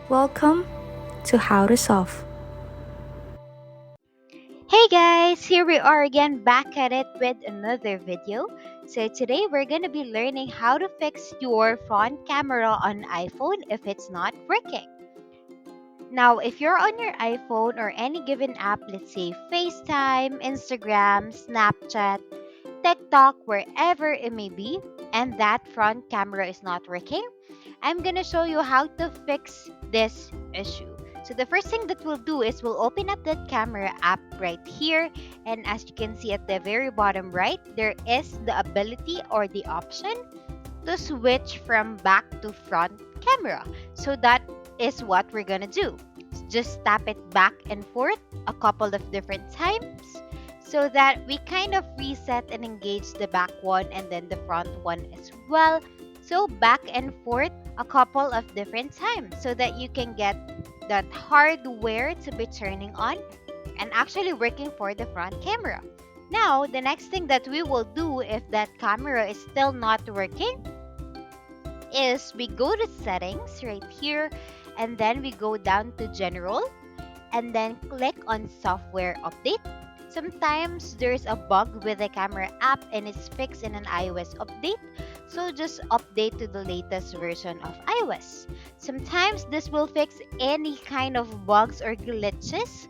Welcome to How to Solve. Hey guys, here we are again back at it with another video. So today we're going to be learning how to fix your front camera on iPhone if it's not working. Now, if you're on your iPhone or any given app, let's say FaceTime, Instagram, Snapchat, TikTok, wherever it may be, and that front camera is not working, I'm gonna show you how to fix this issue. So the first thing that we'll do is we'll open up that camera app right here, and as you can see at the very bottom right, there is the ability or the option to switch from back to front camera. So that is what we're gonna do. Just tap it back and forth a couple of different times so that we kind of reset and engage the back one and then the front one as well. So back and forth a couple of different times so that you can get that hardware to be turning on and actually working for the front camera. Now, the next thing that we will do if that camera is still not working is we go to settings right here and then we go down to general and then click on software update. Sometimes there's a bug with the camera app and it's fixed in an iOS update, so just update to the latest version of iOS. Sometimes this will fix any kind of bugs or glitches.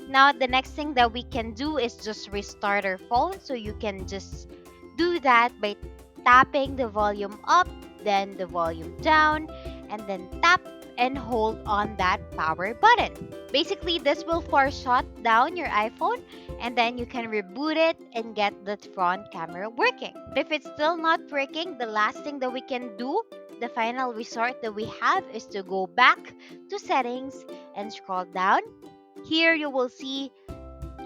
Now the next thing that we can do is just restart our phone, so you can just do that by tapping the volume up, then the volume down, and then tap and hold on that power button. Basically, this will force shut down your iPhone and then you can reboot it and get the front camera working. If it's still not working, the last thing that we can do, the final resort that we have, is to go back to settings and scroll down. Here you will see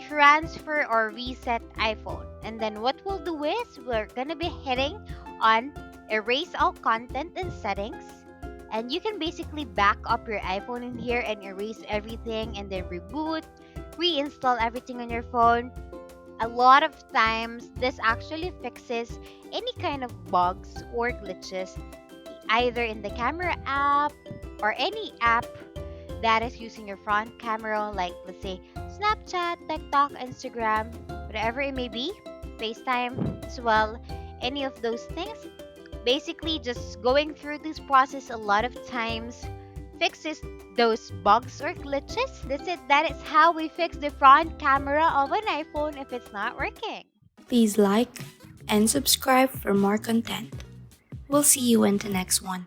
transfer or reset iPhone. And then what we'll do is we're gonna be hitting on erase all content and settings. And you can basically back up your iPhone in here and erase everything and then reboot, reinstall everything on your phone. A lot of times, this actually fixes any kind of bugs or glitches, either in the camera app or any app that is using your front camera, like let's say Snapchat, TikTok, Instagram, whatever it may be, FaceTime as well, any of those things. Basically, just going through this process a lot of times fixes those bugs or glitches. That's it. That is how we fix the front camera of an iPhone if it's not working. Please like and subscribe for more content. We'll see you in the next one.